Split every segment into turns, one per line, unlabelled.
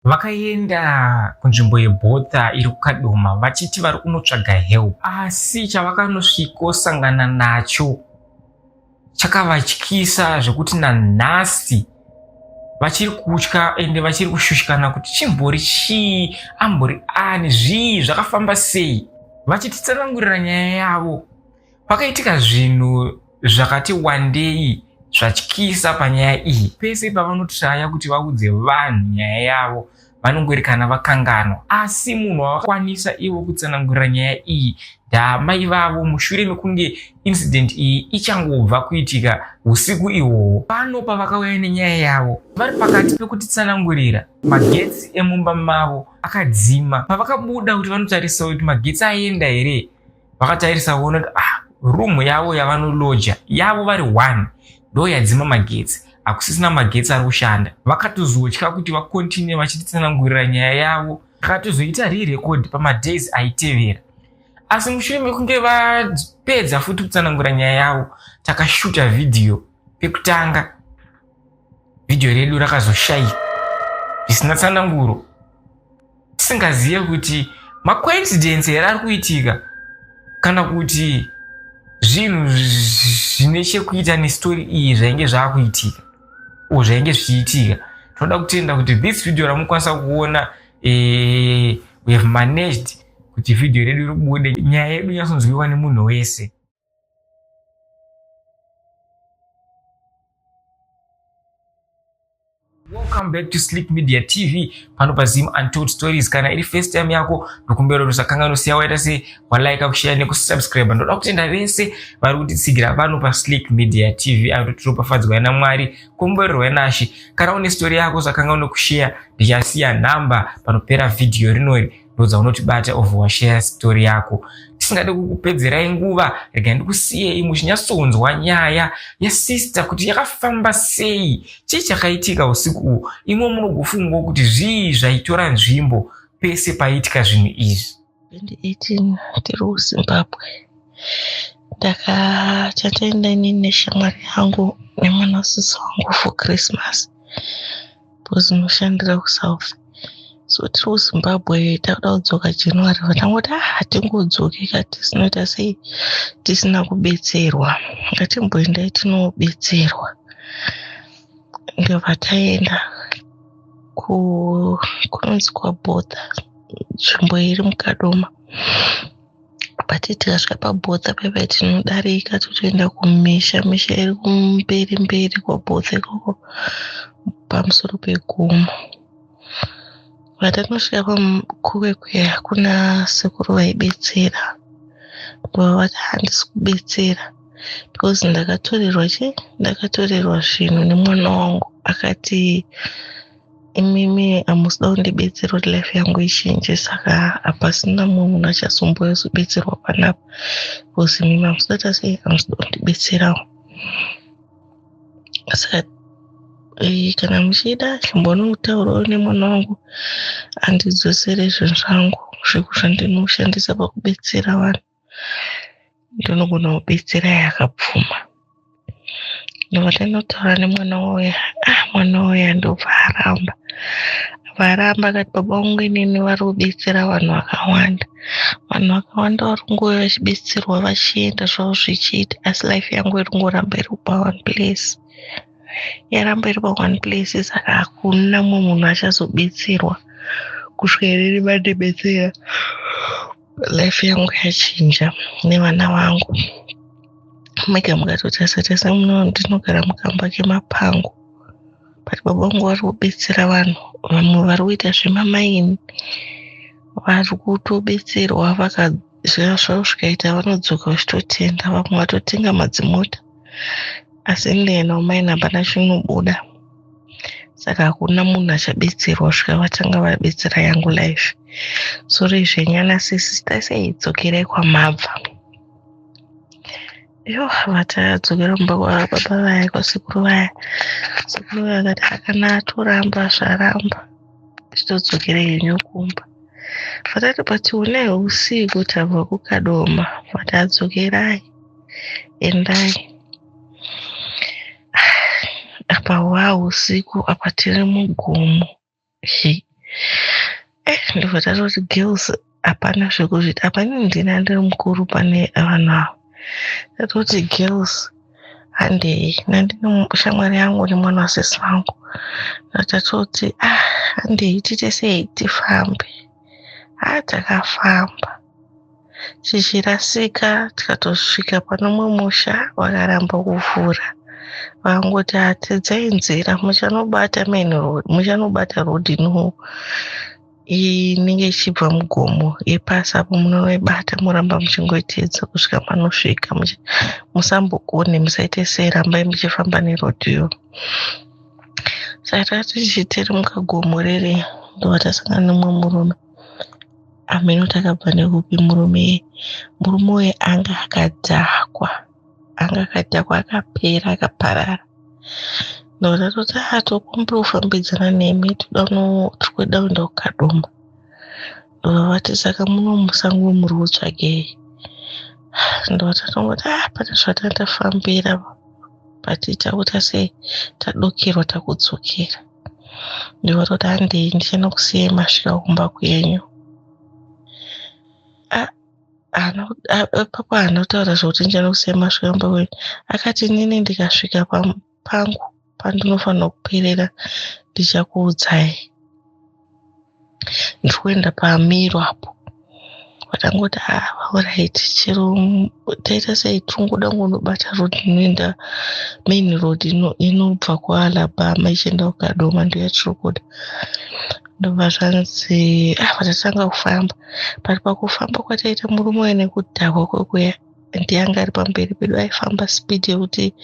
Vakaenda kunzvimbo yebhotha iri kuKadoma vachiti vari kunotsvaga help, asi chavakanosvikosangana nacho chakavatyisa zvekuti nanhasi vachiri kutya ende vachiri kushushikana kuti chimbori chii, ambori ani, zvii zvakafamba sei. Vachititsanangurira nyaya yavo, pakaitika zvinhu zvakati wandei zvatyisa panyaya iyi. Pese pavanotraya kuti vaudze vanhu nyaya yavo vanongorekana vakanganwa, asi munhu wakwanisa ivo kutsanangurira nyaya iyi ndamai vavo mushure mekunge incident iyi ichangobva kuitika usiku ihwohwo. Pano pavakauya nenyaya yavo vari pakati pekutitsanangurira, magetsi emumba mavo akadzima. Pavakabuda kuti vanotarisa kuti magetsi aenda here, vakatarisa kuona kuti rumu yavo yavanoloja yavo vari 1 ndo yadzima magetsi, hakusisina magetsi ari kushanda. Vakatozotya kuti vakontinue vachititsanangurira nyaya yavo, vakatozoita rirekodi pamadays aitevera. Asi mushure mekunge vapedza futi kutsanangura nyaya yavo, takashuta vhidhiyo pekutanga. Vhidhiyo redu rakazoshayika zvisina tsananguro, tisingazive kuti macoincidence here ari kuitika kana kuti zvinhu zvine chekuita nestori iyi zvainge zvaakuitika o zvainge zvichiitika. Tinoda kutenda kuti this video ramukwanisa kuona we have managed kuti vhidhiyo redu ribude, nyaya yedu yatsonzwiwa nemunhu wese. Welcome back to Sleep Media TV, pano paZim Untold Stories. Kana iri first time yako, ndokumbera kuti usakanganwa waita se walike, kushare nekusubscribe. Ndoda kutenda vese vari kutitsigira pano paSleep Media TV apo tiropafadzwa naMwari, komborerwa naShe. Kana une story yako usakanganwa kushare, ndichasiya namba panopera video rinori, ndodza unotibata overshare story yako. Tisingade kukupedzerai nguva, rega ndikusiyei muchinyatsonzwa nyaya yasister kuti yakafamba sei, chii chakaitika usiku. Imwe munogofunga kuti zvii zvaitora nzvimbo pese paitika zvinhu izvi.
2018 tiri kuZimbabwe, chataenda neshamwari yangu nemwanasisi wangu for Christmas because noshandira kuSouth. So tiri kuZimbabwe, takuda kudzoka January, vatangoti hatingodzoki kati sinoita sei tisina kubetserwa, ngatimboendai tinobetserwa. Ndovataenda kunonzi kwaBhotha, nzvimbo iri muKadoma. But tikasvika paBhotha pepa tinodarika totoenda kumisha iri kumberi kwaBhotha ikoko pamusoro pegomo. Vatanosvika pakukwekwe hakuna sekuru vaibetsera, vavati handisi kubetsera because ndakatorerwa zvinhu nemwana wangu. Akati imimi hamusida kundibetsera kuti life yangu ichinje, saka hapasina munhu achazomboyozobetserwa panapa because imimi hamusida sei hamusida kundibetserawo. Saka kana muchida chimbonotaurawo nemwana wangu andidzosere zvinhu zvangu zvekuti pakubetsera vanhu, ndinogona kubetsera yakapfuma. Ndovatainotaura nemwana wauya, mwana wauya ndobva aramba akati baba wangu inini vari kubetsera vanhu vakawanda. Vanhu vakawanda vari kungouya vachibetserwa vachienda zvavo zvichiita, asi life yangu iri kungoramba iri pa1 place. Yaramba iri pa1 place, saka hakuna mumwe munhu achazobetserwa kusvika riri vandibetsera. Life yangu yachinja nevana vangu. Mega mukatotarisa muno ndinogara mukamba kemapango, but baba vangu vari kubetsera vanhu. Vamwe vari kuita zvemamaini, vari kutobetserwa, zvavo zvikaita vanodzoka vachitotenda. Vamwe vatotenga madzimota, asi ndiyena umaini hapana chinobuda. Saka hakuna munhu achabetserwa svika vatanga vabetsera yangu life. Sori zvenyana sisita seidzokerai kwamabva. Vatadzokera mumba kwababa vaya kwasekuru vaya. Sekuru vaya akati hakana atoramba zvaramba, titodzokerai henyu kumba. Vatati but unai usiku tabva kuKadoma, vatadzokerai, endai. Apa usiku apa tiri mugomo, taibva tatoti girls hapana zvekuzviti hapani ndina ndiri mukuru pane vanhu ava. Tatoti girls handei nandine shamwari yangu nemwana wasisi vangu. Tatoti handei tiite sei tifambe. Takafamba tichirasika tikatosvika pane umwe musha wakaramba kuvhura. Vakangoti tedzai nzira muchanobata main road, muchanobata road inenge ichibva mugomo yepasi apo munoibata muramba muchingoitedza kusvika manosvika. Musambogone, musaite sei, rambai muchifamba nerodhiyo. Saka tichitirimuka gomo riri ndovatasangana nemumwe murume. Ameno takabva nekupi murume uyu anga akadhakwa akapera akaparara. Ndotatoti tokumbira kufambidzana nemi tirikweda kuenda kukadoma. Ndovati saka muno musango muri kutsvagei. Ndotatongoti pane zvatandafambira pati takuta sei tadokerwa takudzokera. Ndovatoti handei ndichenda kusiyai masvika kumba kwenyu. Papa haana kutaura zvokuti ndichenda kusiyai masvika kumba kwenyu. Akati nini ndikasvika pangu pandinofanira kuperera ndichakuudzai. Ndikuenda pamiro apo. Vatangoti alright chero taita sei tungoda kunobata road inoenda main road inobva kuAlabama ichienda kukadoma ndiyo yatiri kuda. Ndobva zvanzi vatatanga kufamba. Pari pakufamba kwataita murume uyu nekudhakwa kwekuya ndianga ari pamberi pedu aifamba speed yekuti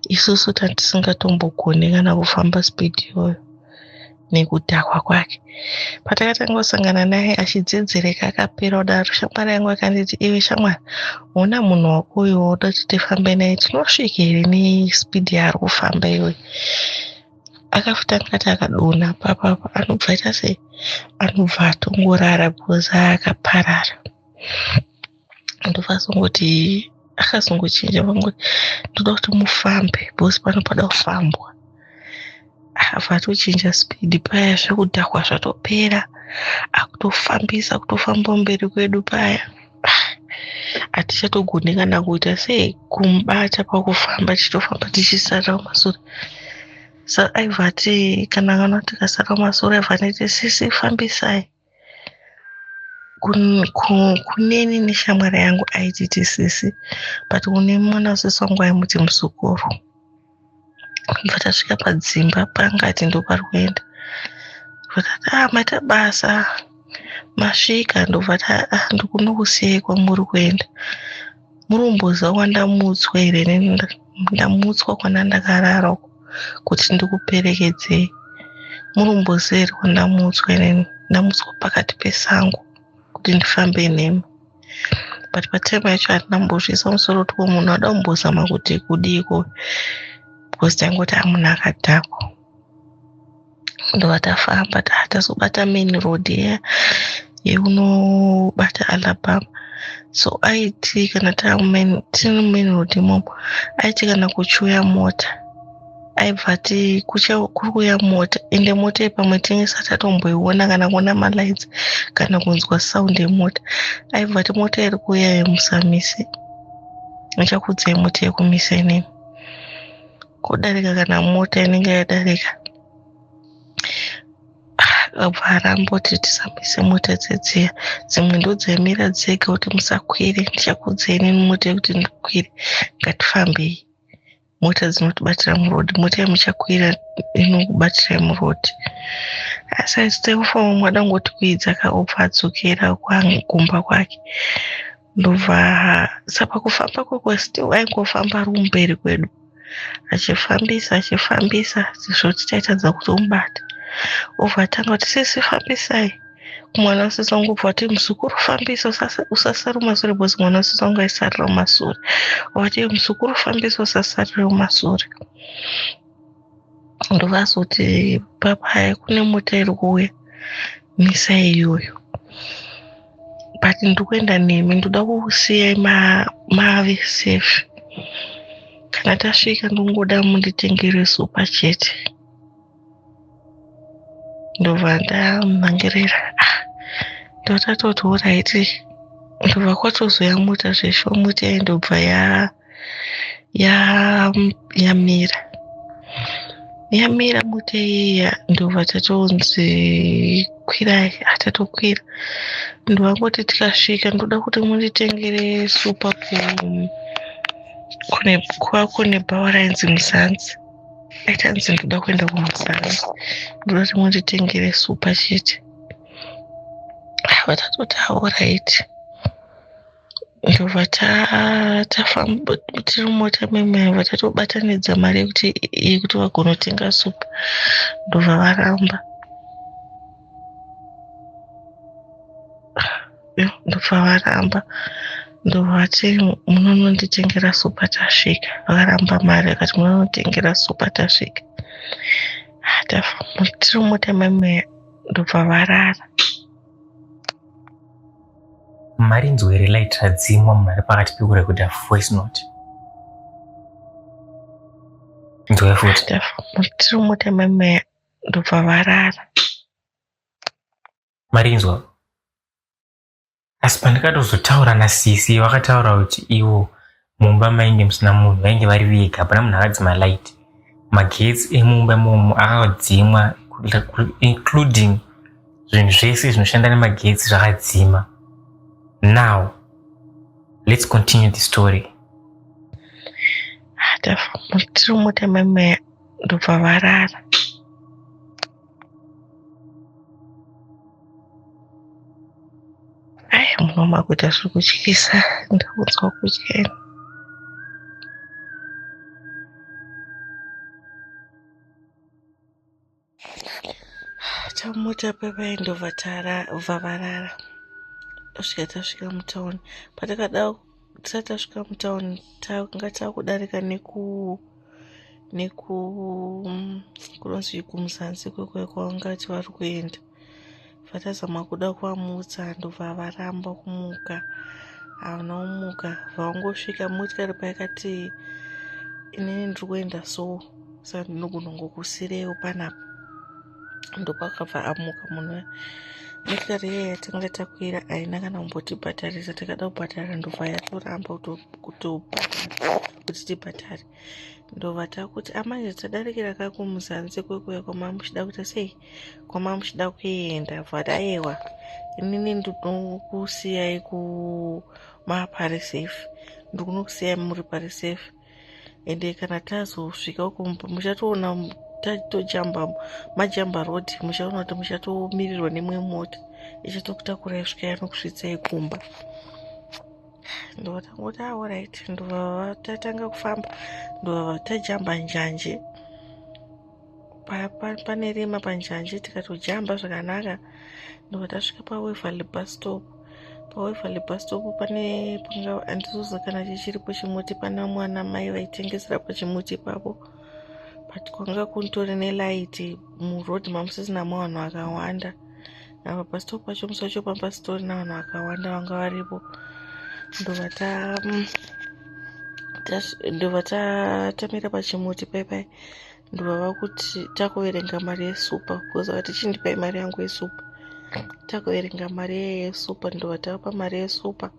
isusu tatisingatongogone kana kufamba speed iyoyo nekudhakwa kwake. Patakatanga kusangana naye achidzedzereka akapera kudaro, shamwari yangu akanditi iwe shamwari una munhu wako uyu woda kuti tifambe naye tinosvika here nespeed yaari kufamba iyoyo. Akafuta ngati akadonha papapa anobva aita sei anobva atongorara because akaparara. Ndofasongoti akazongochinja vangoti ndoda kuti mufambe because panopada kufambwa. Vatochinja speed paya zvekudhakwa zvatopera akutofambisa kutofamba mberi kwedu paya. Hatichatogone kana kuita sei kumubata pakufamba tichitofamba tichisarira kumashure. Saka aivati kana tikasara kumashure aivati sisi fambisai. Kuneni neshamwari yangu aititi sisi but kune mwana wasisi wangu aimuti musukuru. Kubva tasvika padzimba pangati ndo pari kuenda. Vatati maita basa masvika. Ndobva ndikunokusiyai kwamuri kuenda. Muromboza wandamutswa here ndamutswa kwana ndakarara kuti ndikuperekedzei. Muromboza here wandamutswa here ndamutswa pakati pesango kuti ndifambe nemi. But patime yacho handinambozvisa musoro kuti munhu wada kumbozama kuti kudiko because tangoti munhu akadhakwa. Ndobva tafamba tazobata main road yeunobata Alabama. So aiti kana tiri main road imomo aiti kana kuchiuya mota aibvati kuri kuuya mota ende mota ipamwe tinenge tatomboiona kana kuona malights kana kunzwa sound yemota. Aibvati mota iri kuuya yemusamisi ichakudzai mota yekumisa inini. Kudarika kana mota inenge yadarika abva aramboti tisamise mota dzedziya dzimwe ndodzaimira dzega kuti musakwire ndichakudzai nini mota yekuti ndikwire ngatifambei. Mota dzinotibatira murodhi, mota yemuchakwira inokubatirai murodhi. Asi aisitefoma mwada ngoti kuidza kaobva adzokera kumba kwake. Ndobva saka kufamba kwekwe still aingofamba ari kumberi kwedu achifambisa zvoti taitadza kutomubata. Obva atanga kuti sisi fambisai. Mwana wasisi wangu obva kuti musukuru fambisa usasarira kumashure because mwana wasisi wangu aisarira kumashure. Obvati musukuru fambisa usasarira kumashure. Ndobva azoti papa kune mota iri kuuya misai iyoyo. But ndikuenda nemi ndoda kukusiyai mave safe. Kana tasvika ndongoda munditengere supa chete. Ndobva ndamhangirira ndotatoti oraiti ndobva kwatozoyamuta zvesho muti yaindobva yamira muti iya ndobva tatonzi kwirai hatatokwira ndovangoti tikasvika ndoda kuti munditengere supa kune bhawa rainzi Muzanzi. Aitanzi ndoda kuenda kuMuzanzi ndoda kuti munditengere supa chete. Vatatoti alright ndobva tafamba tiri mumota memwe vatatobatanidza mari yekuti vagonotenga supa ndobva varamba ndovati munononditengera supa tasvika. Vakaramba mari vakati munonotengera supa tasvika. Tiri mumota memwe ndobva varara.
Marinzwe relight radzimwa munhu ari pakati pekurekhodha voice note. Nzwe futi.
Tiri mumota memwe ndobva varara.
Marinzwa. Asi pandakatozotaura nasisi vakataura kuti ivo mumba mainge musina munhu vainge vari vega hapana munhu akadzima light. Magetsi emumba imomo akadzimwa including zvinhu zvese zvinoshanda nemagetsi zvakadzima. Now, let's continue the story.
Tiri mumota memwe ndobva varara. Munhu wamaguta zviri kutyisa, ndakunzwa kutyeni. Tamota pepai ndobva varara. Tasvika mutauni. Tisati tasvika mutauni tanga takudarika kunonzi kuMuzanzi kwekwaungati vari kuenda. Vatazama kuda kuamutsa ndobva varamba kumuka. Havana kumuka. Vangosvika motikari paikati inini ndiri kuenda so saka ndinogona kungokusiyirewo panapa. Ndopakabva amuka munhu. Motikari iya yatanga takwira haina kana kumbotibhadharisa. Takada kubhadhara ndobva yatoramba kuti tibhadhare. Ndobva takuti amanje tadarikira kakuMuzanzi kwekuya kwamamuchida kuita sei kwamamuchida kuenda. Vhadaiwa inini ndinokusiyai kumaparisefi ndikunokusiyai muri parisefi ende kana tazosvika uko muchatoona tatojamba majamba road muchaona kuti muchatomirirwa nemwe mota ichatokutakura isvika nokusvitsai kumba. Ndotangoti alright ndobva tatanga kufamba ndobva tajamba njanje pane rima panjanje tikatojamba zvakanaka ndobva tasvika paWaverley bus stop. PaWaverley bus stop pane handizoziva kana chichiripo chimuti pana mwana mai vaitengesera pachimuti ipapo but kwanga kuntori nelight muroad mamusisina vanhu vakawanda. Apa bus stop pacho musi wacho pambasitorina vanhu vakawanda vanga varipo. Ndobva tamira pachimuti paipai ndobva vakuti takuverenga mari yesupa because vati chindipai mari yangu yesupa. Takuverenga mari yesupa ndobva tapa mari yesupa.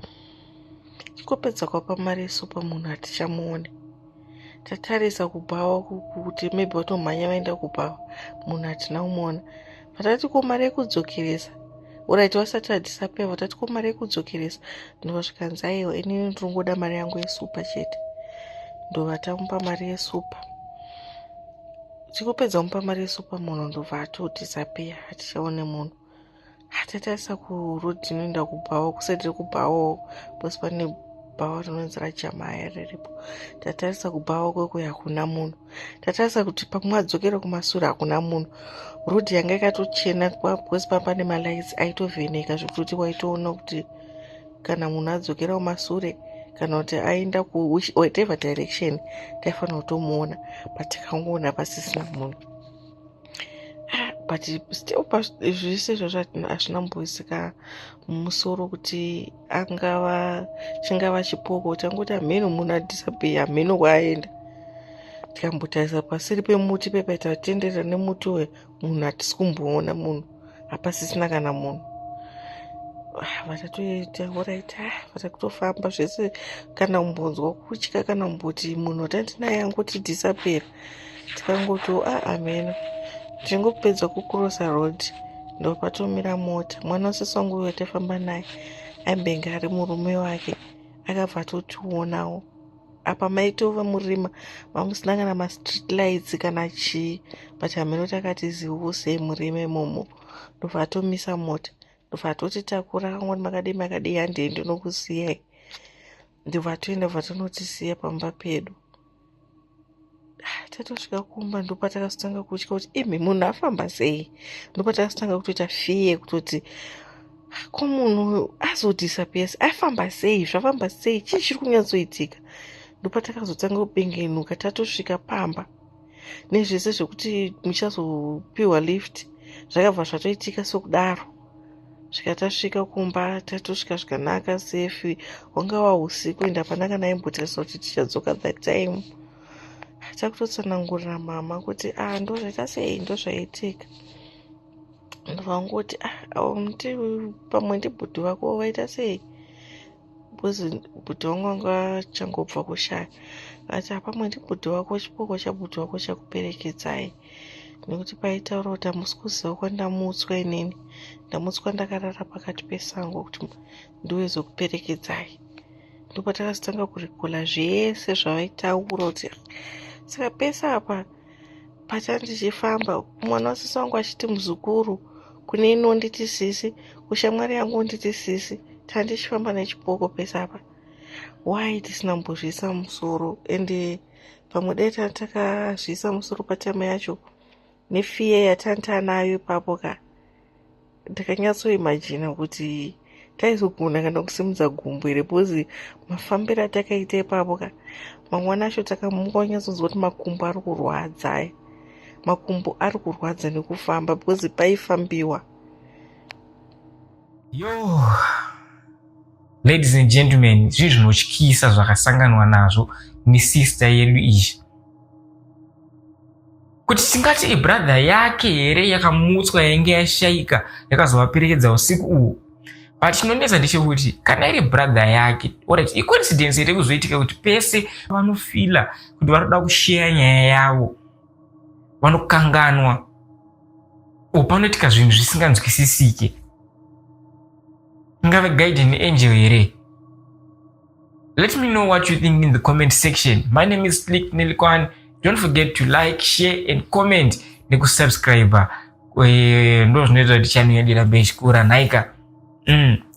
Tikopedza kwapa mari yesupa munhu hatichamuoni. Tatarisa kubhawa kuti maybe watomhanya vaenda kubhawa munhu hatina kumuona. Vatati ko mari yekudzokeresa uraiti wasati hadisapia. Vatati ko mari yekudzokeresa ndobva zvikanzi aiwa inini ndirongoda mari yangu yesupa chete. Ndobva tamupa mari yesupa. Tikopedza mupa mari yesupa munhu ndobva atodisapia hatichaone munhu. Hatatarisa kurodi inoenda kubhawa kusati kubhawa basi pane bhawa rinonzi raJamaya riripo. Tatarisa kubhawa kwekuya hakuna munhu. Tatarisa kuti pamwe adzokera kumashure hakuna munhu. Rodi yanga yakatochena basi pane malaitsi aitovheneka zvekuti waitoona kuti kana munhu adzokera kumashure kana kuti aenda whatever direction taifanira kutomuona but tikangoona pasisina munhu. But still zvese izvozvo hazvina kumboisika mumusoro kuti chingava chipoko. Tangoti hameno munhu adisapia hameno kwaaenda. Tikambotarisa pasiri pemuti pepaita tenderera nemuti uyu munhu hatisi kumboona munhu hapasisina kana munhu. vatatoita alright, vatakutofamba zvese, kana kumbonzwa kutya kana kumboti munhu watandinaye angoti disappear, tikangoti ameno. Tichingopedza kukurosa road ndopatomira mota. Mwana wasisi wangu uyo watafamba naye aimbenge ari murume wake akabva atotionawo. Apa maitova murima mamusina mastreet lights kana chii, but hameno takati ziusei murima imomo. Ndobva atomisa mota, ndobva atotitakura akangoti makadii handei ndinokusiyai. Ndobva atoenda vatonotisiya pamba pedu. Tatosvika kumba ndopatakazotanga kutya kuti imi munhu afamba sei. Ndopatakazotanga kutoita fiye kutoti ko munhu azodisappear afamba sei, zvafamba sei, chii chiri kunyatsoitika. Ndopatakazotanga kubengenuka tatosvika pamba nezvese zvekuti muchazopiwa lift zvakabva zvatoitika sokudaro. Svika tasvika kumba tatosvika zvakanaka safe. Wanga wahusiku enda pana kana aimbotarisa kuti tichadzoka that time. Takutotsanangurira mama kuti ndozvaita sei, ndozvaitika. Ndovangoti pamwe ndibhudhi wako waita sei, bhozi bhudhi wangu wanga achangobva kushaya. Ati pamwe ndibhudhi wako, chipoko chabhudhi wako chakuperekedzai, nekuti paitaura kuti hamusi kuziva kwandamutswa inini. Ndamutswa ndakarara pakati pesango kuti ndiwezokuperekedzai. Ndopatakazotanga kurikola zvese zvavaitaura kuti saka pesa apa pachandichifamba mwana wasisi wangu achiti muzukuru kune ino nditi sisi, kushamwari yangu nditi sisi, tandichifamba nechipoko pesa apa. Why tisina mbozviisa musoro? Ende pamwe dai takazviisa musoro patama yacho nefiye yatantanayo ipapo ka ndakanyatsoimagina kuti taizogona kana kusimudza gumbo here, bhozi mafambiro atakaita ipapo ka mangwana acho takamuka wanyatsonzwa kuti makumbo ari kurwadza, makumbo ari kurwadza nekufamba bhozi paifambiwa.
Yo, ladies and gentlemen, zvinhu zvinotyisa zvakasanganwa nazvo nesister yedu izvi. Kuti tingati brother yake here yakamutswa yainge yashaika yakazovaperekedza usiku uhu. But chinonetsa ndechekuti kana iri brother yake, alright, icoincidence here kuzoitika kuti pese vanofila kuti vanoda kusheya nyaya yavo vanokanganwa. Panoitika zvinhu zvisinganzwisisike. Ngave guardian angel here. Let me know what you think in the comment section. My name is Slick Nelikwan. Don't forget to like, share and comment nekusubscribe. Ndo zvinoita kuti channel yedu irambe ichikura naika.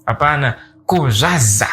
Hapana, ko zvaza.